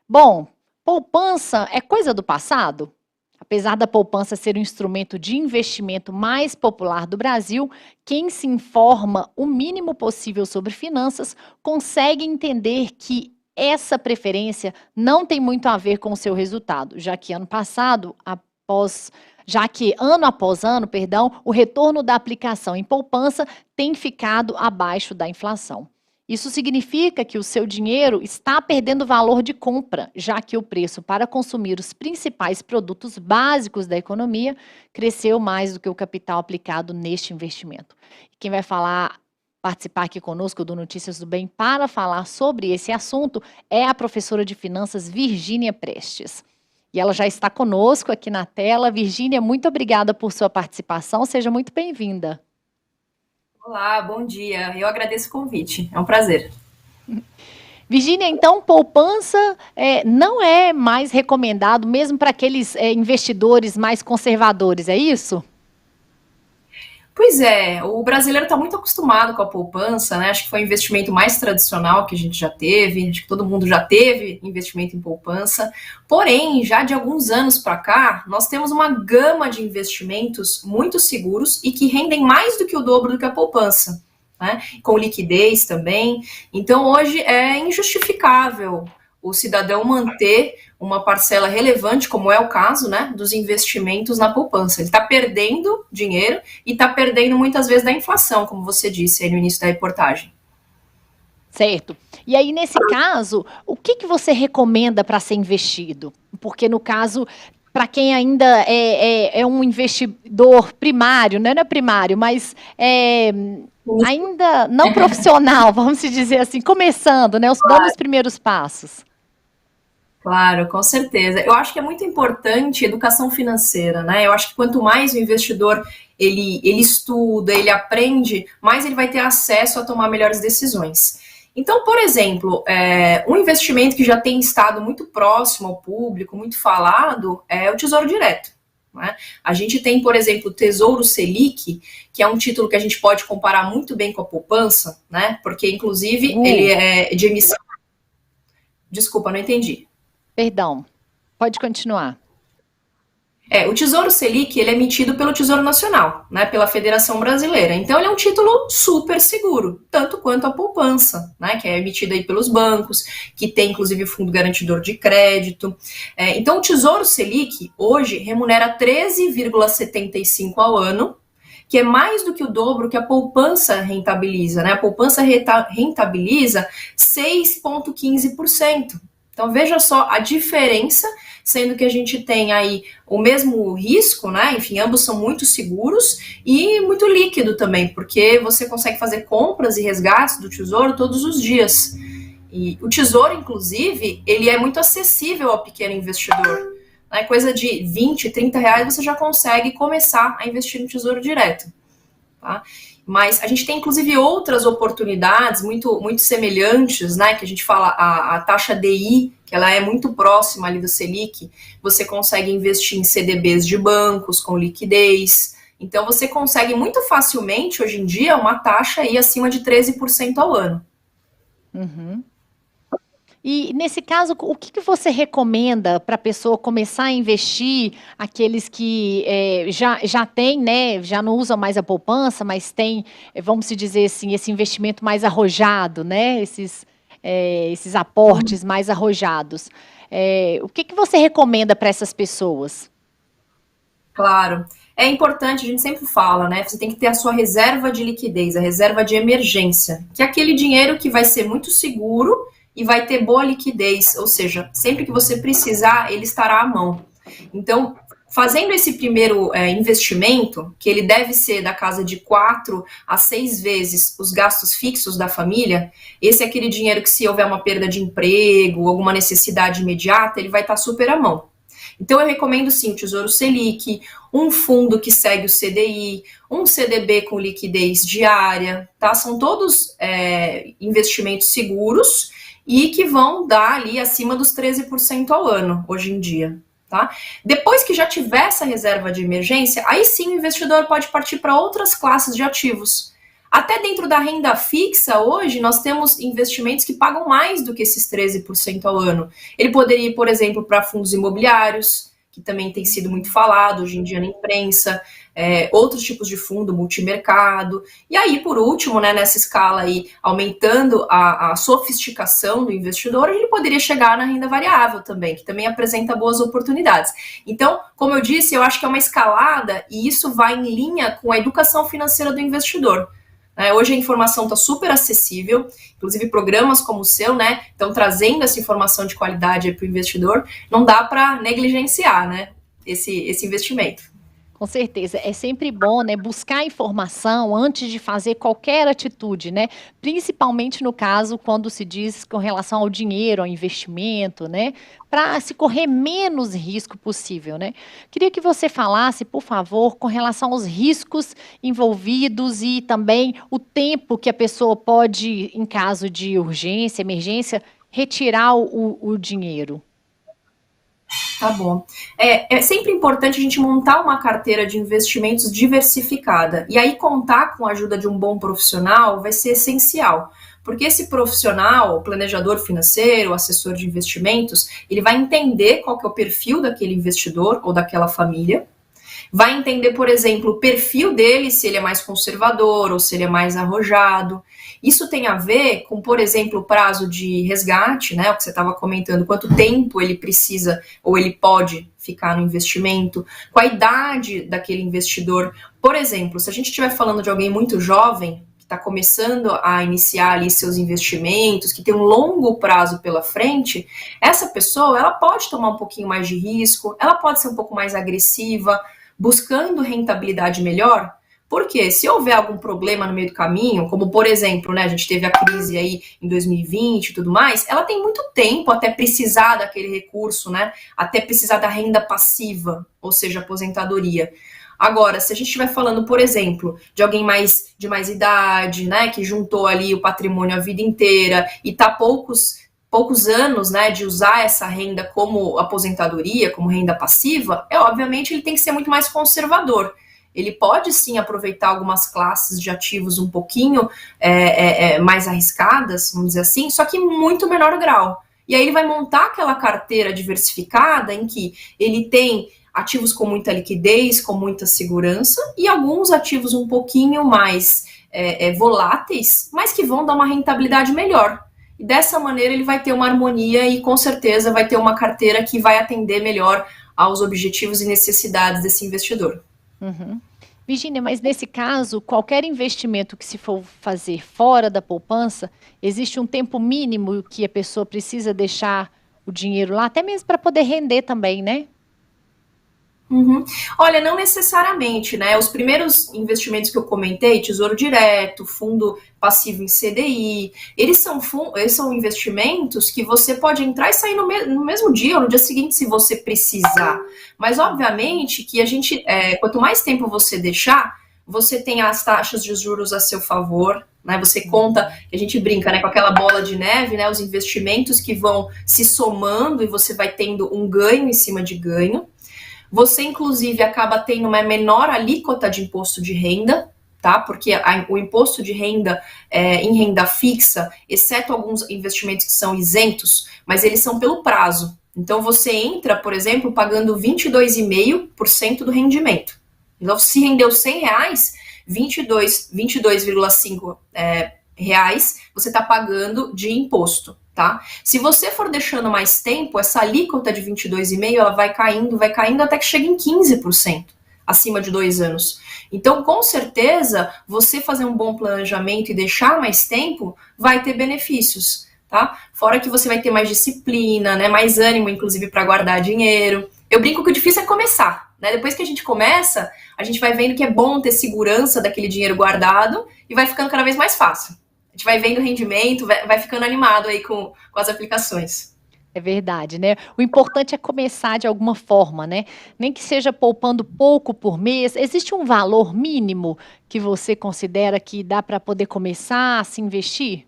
Bom, poupança é coisa do passado? Apesar da poupança ser o instrumento de investimento mais popular do Brasil, quem se informa o mínimo possível sobre finanças consegue entender que essa preferência não tem muito a ver com o seu resultado, já que ano após ano, perdão, o retorno da aplicação em poupança tem ficado abaixo da inflação. Isso significa que o seu dinheiro está perdendo valor de compra, já que o preço para consumir os principais produtos básicos da economia cresceu mais do que o capital aplicado neste investimento. Quem vai participar aqui conosco do Notícias do Bem para falar sobre esse assunto é a professora de finanças Virgínia Prestes. E ela já está conosco aqui na tela. Virgínia, muito obrigada por sua participação, seja muito bem-vinda. Olá, bom dia. Eu agradeço o convite. É um prazer. Virgínia, então, poupança não é mais recomendado, mesmo para aqueles investidores mais conservadores, é isso? Pois é, o brasileiro está muito acostumado com a poupança, né? Acho que foi o investimento mais tradicional que a gente já teve, acho que todo mundo já teve investimento em poupança. Porém, já de alguns anos para cá, nós temos uma gama de investimentos muito seguros e que rendem mais do que o dobro do que a poupança, né? Com liquidez também. Então, hoje é injustificável o cidadão manter uma parcela relevante, como é o caso, né, dos investimentos na poupança. Ele está perdendo dinheiro e está perdendo muitas vezes da inflação, como você disse aí no início da reportagem. Certo. E aí, nesse caso, o que você recomenda para ser investido? Porque, no caso, para quem ainda é um investidor primário, não é primário, mas ainda não profissional, vamos dizer assim, começando, né, dando os primeiros passos. Claro, com certeza. Eu acho que é muito importante educação financeira, né? Eu acho que quanto mais o investidor ele estuda, ele aprende, mais ele vai ter acesso a tomar melhores decisões. Então, por exemplo, um investimento que já tem estado muito próximo ao público, muito falado, é o Tesouro Direto. Né? A gente tem, por exemplo, o Tesouro Selic, que é um título que a gente pode comparar muito bem com a poupança, né? Porque, inclusive, ele é de emissão. Desculpa, não entendi. Perdão, pode continuar. O Tesouro Selic, ele é emitido pelo Tesouro Nacional, né, pela Federação Brasileira. Então, ele é um título super seguro, tanto quanto a poupança, né, que é emitida aí pelos bancos, que tem, inclusive, fundo garantidor de crédito. Então, o Tesouro Selic, hoje, remunera 13,75% ao ano, que é mais do que o dobro que a poupança rentabiliza, né? A poupança rentabiliza 6,15%. Então, veja só a diferença, sendo que a gente tem aí o mesmo risco, né? Enfim, ambos são muito seguros e muito líquido também, porque você consegue fazer compras e resgates do tesouro todos os dias. E o tesouro, inclusive, ele é muito acessível ao pequeno investidor. Né? Coisa de 20, 30 reais você já consegue começar a investir no tesouro direto. Tá? Mas a gente tem, inclusive, outras oportunidades muito, muito semelhantes, né? Que a gente fala a taxa DI, que ela é muito próxima ali do Selic. Você consegue investir em CDBs de bancos com liquidez. Então, você consegue muito facilmente, hoje em dia, uma taxa aí acima de 13% ao ano. Uhum. E, nesse caso, o que você recomenda para a pessoa começar a investir, aqueles que já tem, né, já não usam mais a poupança, mas tem, vamos dizer assim, esse investimento mais arrojado, né, esses aportes mais arrojados. O que você recomenda para essas pessoas? Claro. É importante, a gente sempre fala, né? Você tem que ter a sua reserva de liquidez, a reserva de emergência, que é aquele dinheiro que vai ser muito seguro e vai ter boa liquidez, ou seja, sempre que você precisar, ele estará à mão. Então, fazendo esse primeiro investimento, que ele deve ser da casa de 4 a 6 vezes os gastos fixos da família, esse é aquele dinheiro que, se houver uma perda de emprego, alguma necessidade imediata, ele vai estar super à mão. Então, eu recomendo, sim, o Tesouro Selic, um fundo que segue o CDI, um CDB com liquidez diária, tá? São todos investimentos seguros e que vão dar ali acima dos 13% ao ano, hoje em dia. Tá? Depois que já tiver essa reserva de emergência, aí sim o investidor pode partir para outras classes de ativos. Até dentro da renda fixa, hoje, nós temos investimentos que pagam mais do que esses 13% ao ano. Ele poderia ir, por exemplo, para fundos imobiliários, que também tem sido muito falado hoje em dia na imprensa, outros tipos de fundo, multimercado. E aí, por último, né, nessa escala aí, aumentando a sofisticação do investidor, ele poderia chegar na renda variável também, que também apresenta boas oportunidades. Então, como eu disse, eu acho que é uma escalada e isso vai em linha com a educação financeira do investidor. Hoje a informação está super acessível, inclusive programas como o seu, né, estão trazendo essa informação de qualidade para o investidor. Não dá para negligenciar, né, esse investimento. Com certeza, é sempre bom, né, buscar informação antes de fazer qualquer atitude, né? Principalmente no caso quando se diz com relação ao dinheiro, ao investimento, né? Para se correr menos risco possível, né? Queria que você falasse, por favor, com relação aos riscos envolvidos e também o tempo que a pessoa pode, em caso de urgência, emergência, retirar o dinheiro. Tá bom. É sempre importante a gente montar uma carteira de investimentos diversificada. E aí, contar com a ajuda de um bom profissional vai ser essencial. Porque esse profissional, o planejador financeiro, o assessor de investimentos, ele vai entender qual que é o perfil daquele investidor ou daquela família. Vai entender, por exemplo, o perfil dele, se ele é mais conservador ou se ele é mais arrojado. Isso tem a ver com, por exemplo, o prazo de resgate, né? O que você estava comentando, quanto tempo ele precisa ou ele pode ficar no investimento, com a idade daquele investidor. Por exemplo, se a gente estiver falando de alguém muito jovem, que está começando a iniciar ali seus investimentos, que tem um longo prazo pela frente, essa pessoa, ela pode tomar um pouquinho mais de risco, ela pode ser um pouco mais agressiva, buscando rentabilidade melhor. Porque se houver algum problema no meio do caminho, como por exemplo, né, a gente teve a crise aí em 2020 e tudo mais, ela tem muito tempo até precisar daquele recurso, né, até precisar da renda passiva, ou seja, aposentadoria. Agora, se a gente estiver falando, por exemplo, de alguém de mais idade, né, que juntou ali o patrimônio a vida inteira e está poucos anos, né, de usar essa renda como aposentadoria, como renda passiva, obviamente ele tem que ser muito mais conservador. Ele pode sim aproveitar algumas classes de ativos um pouquinho mais arriscadas, vamos dizer assim, só que em muito menor grau. E aí ele vai montar aquela carteira diversificada em que ele tem ativos com muita liquidez, com muita segurança, e alguns ativos um pouquinho mais voláteis, mas que vão dar uma rentabilidade melhor. E dessa maneira ele vai ter uma harmonia e com certeza vai ter uma carteira que vai atender melhor aos objetivos e necessidades desse investidor. Uhum. Virgínia, mas nesse caso, qualquer investimento que se for fazer fora da poupança, existe um tempo mínimo que a pessoa precisa deixar o dinheiro lá, até mesmo para poder render também, né? Uhum. Olha, não necessariamente, né? Os primeiros investimentos que eu comentei, Tesouro Direto, fundo passivo em CDI, eles são investimentos que você pode entrar e sair no mesmo dia ou no dia seguinte, se você precisar. Mas, obviamente, que quanto mais tempo você deixar, você tem as taxas de juros a seu favor, né? Você conta, a gente brinca, né, com aquela bola de neve, né? Os investimentos que vão se somando e você vai tendo um ganho em cima de ganho. Você, inclusive, acaba tendo uma menor alíquota de imposto de renda, tá? Porque o imposto de renda em renda fixa, exceto alguns investimentos que são isentos, mas eles são pelo prazo. Então, você entra, por exemplo, pagando 22,5% do rendimento. Então, se rendeu R$100, 22,5 reais você está pagando de imposto. Tá? Se você for deixando mais tempo, essa alíquota de 22,5% ela vai caindo até que chegue em 15% acima de 2 anos. Então, com certeza, você fazer um bom planejamento e deixar mais tempo vai ter benefícios, tá? Fora que você vai ter mais disciplina, né? Mais ânimo, inclusive, para guardar dinheiro. Eu brinco que o difícil é começar, né? Depois que a gente começa, a gente vai vendo que é bom ter segurança daquele dinheiro guardado e vai ficando cada vez mais fácil. A gente vai vendo o rendimento, vai ficando animado aí com as aplicações. É verdade, né? O importante é começar de alguma forma, né? Nem que seja poupando pouco por mês. Existe um valor mínimo que você considera que dá para poder começar a se investir?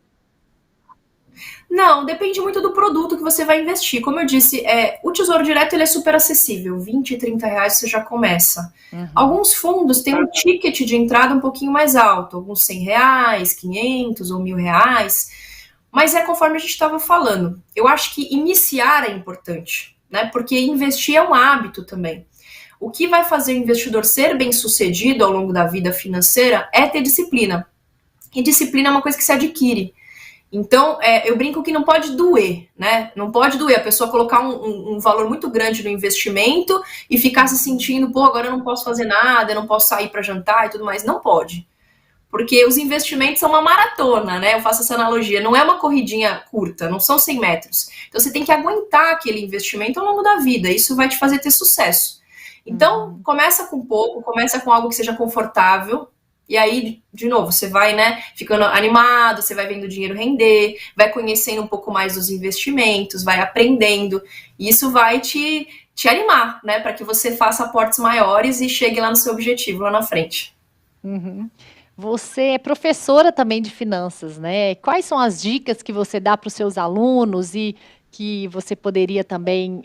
Não, depende muito do produto que você vai investir. Como eu disse, o Tesouro Direto ele é super acessível, 20, 30 reais você já começa. Uhum. Alguns fundos têm um ticket de entrada um pouquinho mais alto, alguns 100 reais, 500 ou 1.000 reais, mas é conforme a gente estava falando. Eu acho que iniciar é importante, né? Porque investir é um hábito também. O que vai fazer o investidor ser bem sucedido ao longo da vida financeira é ter disciplina. E disciplina é uma coisa que se adquire. Então, eu brinco que não pode doer, né? Não pode doer a pessoa colocar um valor muito grande no investimento e ficar se sentindo, pô, agora eu não posso fazer nada, eu não posso sair para jantar e tudo mais. Não pode. Porque os investimentos são uma maratona, né? Eu faço essa analogia. Não é uma corridinha curta, não são 100 metros. Então, você tem que aguentar aquele investimento ao longo da vida. Isso vai te fazer ter sucesso. Então, começa com pouco, começa com algo que seja confortável, e aí, de novo, você vai, né, ficando animado, você vai vendo o dinheiro render, vai conhecendo um pouco mais dos investimentos, vai aprendendo, e isso vai te animar, né, para que você faça aportes maiores e chegue lá no seu objetivo lá na frente. Uhum. Você é professora também de finanças, né? Quais são as dicas que você dá para os seus alunos e que você poderia também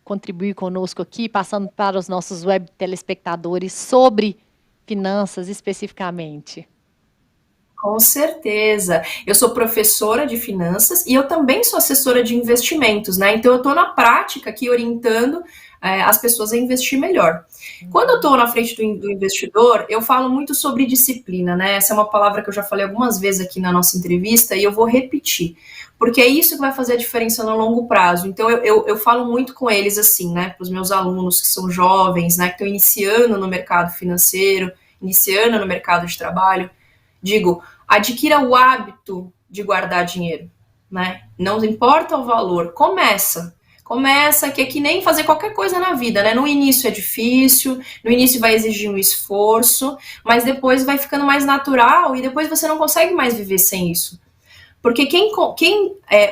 contribuir conosco aqui, passando para os nossos web telespectadores sobre finanças especificamente? Com certeza. Eu sou professora de finanças e eu também sou assessora de investimentos, né? Então eu estou na prática aqui orientando as pessoas a investir melhor. Quando eu estou na frente do investidor, eu falo muito sobre disciplina, né? Essa é uma palavra que eu já falei algumas vezes aqui na nossa entrevista e eu vou repetir, porque é isso que vai fazer a diferença no longo prazo. Então eu falo muito com eles assim, né? Para os meus alunos que são jovens, né? Que estão iniciando no mercado financeiro, iniciando no mercado de trabalho. Digo, adquira o hábito de guardar dinheiro, né? Não importa o valor, começa, que é que nem fazer qualquer coisa na vida, né? No início é difícil, no início vai exigir um esforço, mas depois vai ficando mais natural e depois você não consegue mais viver sem isso. Porque quem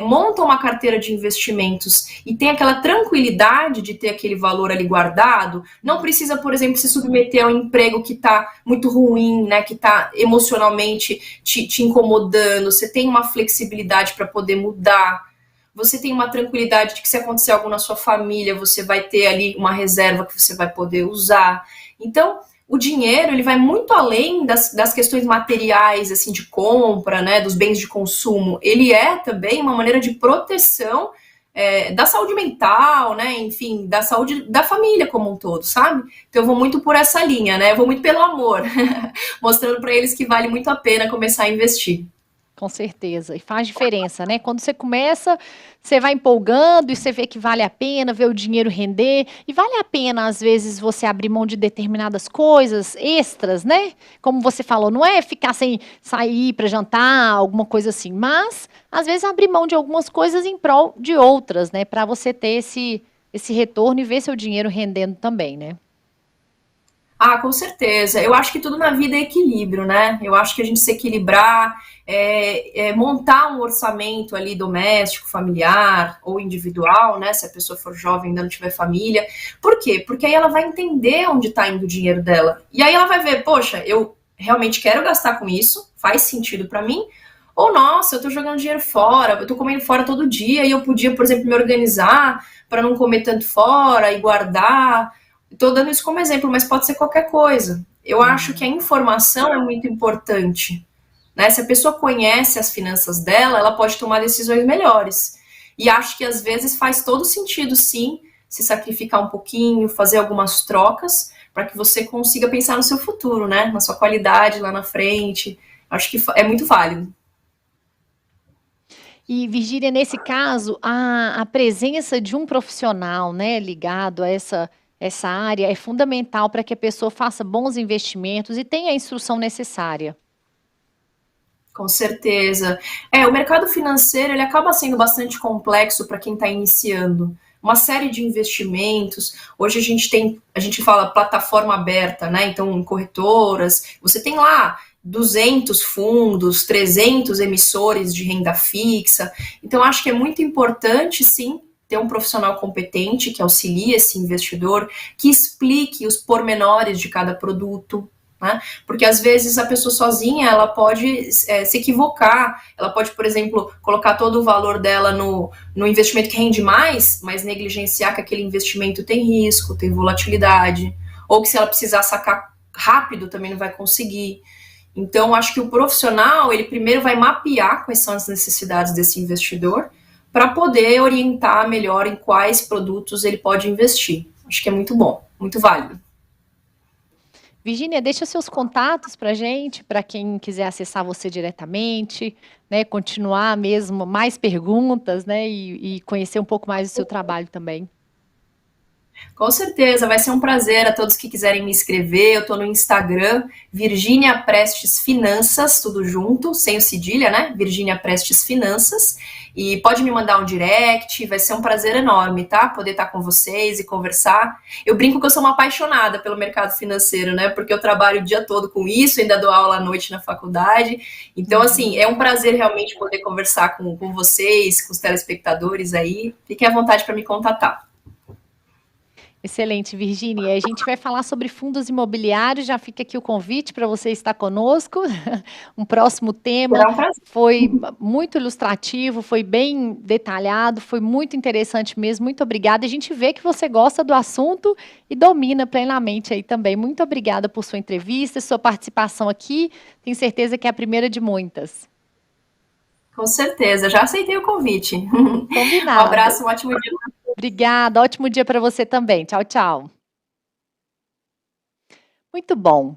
monta uma carteira de investimentos e tem aquela tranquilidade de ter aquele valor ali guardado, não precisa, por exemplo, se submeter a um emprego que está muito ruim, né, que está emocionalmente te incomodando, você tem uma flexibilidade para poder mudar, você tem uma tranquilidade de que se acontecer algo na sua família, você vai ter ali uma reserva que você vai poder usar. Então, o dinheiro ele vai muito além das questões materiais, assim, de compra, né, dos bens de consumo. Ele é também uma maneira de proteção da saúde mental, né, enfim, da saúde da família como um todo, sabe? Então eu vou muito por essa linha, né, eu vou muito pelo amor, mostrando para eles que vale muito a pena começar a investir. Com certeza, e faz diferença, né? Quando você começa, você vai empolgando e você vê que vale a pena, vê o dinheiro render, e vale a pena, às vezes, você abrir mão de determinadas coisas extras, né? Como você falou, não é ficar sem sair para jantar, alguma coisa assim, mas, às vezes, abrir mão de algumas coisas em prol de outras, né? Para você ter esse retorno e ver seu dinheiro rendendo também, né? Ah, com certeza. Eu acho que tudo na vida é equilíbrio, né? Eu acho que a gente se equilibrar, montar um orçamento ali doméstico, familiar ou individual, né? Se a pessoa for jovem e ainda não tiver família. Por quê? Porque aí ela vai entender onde está indo o dinheiro dela. E aí ela vai ver, poxa, eu realmente quero gastar com isso, faz sentido para mim. Ou, nossa, eu tô jogando dinheiro fora, eu tô comendo fora todo dia e eu podia, por exemplo, me organizar para não comer tanto fora e guardar. Estou dando isso como exemplo, mas pode ser qualquer coisa. Eu acho que a informação é muito importante, né? Se a pessoa conhece as finanças dela, ela pode tomar decisões melhores. E acho que às vezes faz todo sentido, sim, se sacrificar um pouquinho, fazer algumas trocas, para que você consiga pensar no seu futuro, né? Na sua qualidade lá na frente. Acho que é muito válido. E, Virgínia, nesse caso, a presença de um profissional, né, ligado a essa área é fundamental para que a pessoa faça bons investimentos e tenha a instrução necessária. Com certeza. O mercado financeiro ele acaba sendo bastante complexo para quem está iniciando. Uma série de investimentos. Hoje a gente fala plataforma aberta, né? Então, em corretoras, você tem lá 200 fundos, 300 emissores de renda fixa. Então, acho que é muito importante, sim, ter um profissional competente que auxilie esse investidor, que explique os pormenores de cada produto, né? Porque às vezes a pessoa sozinha, ela pode se equivocar, ela pode, por exemplo, colocar todo o valor dela no investimento que rende mais, mas negligenciar que aquele investimento tem risco, tem volatilidade, ou que se ela precisar sacar rápido também não vai conseguir. Então, acho que o profissional, ele primeiro vai mapear quais são as necessidades desse investidor para poder orientar melhor em quais produtos ele pode investir. Acho que é muito bom, muito válido. Virgínia, deixa seus contatos para gente, para quem quiser acessar você diretamente, né, continuar mesmo mais perguntas, né, e conhecer um pouco mais do seu trabalho também. Com certeza, vai ser um prazer a todos que quiserem me escrever. Eu estou no Instagram, Virgínia Prestes Finanças, tudo junto, sem o cedilha, né? Virgínia Prestes Finanças. E pode me mandar um direct, vai ser um prazer enorme, tá? Poder estar com vocês e conversar. Eu brinco que eu sou uma apaixonada pelo mercado financeiro, né? Porque eu trabalho o dia todo com isso, ainda dou aula à noite na faculdade. Então, assim, é um prazer realmente poder conversar com vocês, com os telespectadores aí. Fiquem à vontade para me contatar. Excelente, Virgínia. A gente vai falar sobre fundos imobiliários, já fica aqui o convite para você estar conosco. Um próximo tema Será um prazer. foi muito ilustrativo, foi bem detalhado, foi muito interessante mesmo. Muito obrigada. A gente vê que você gosta do assunto e domina plenamente aí também. Muito obrigada por sua entrevista, sua participação aqui. Tenho certeza que é a primeira de muitas. Com certeza, já aceitei o convite. Combinado. Um abraço, um ótimo dia. Obrigada, ótimo dia para você também. Tchau, tchau. Muito bom.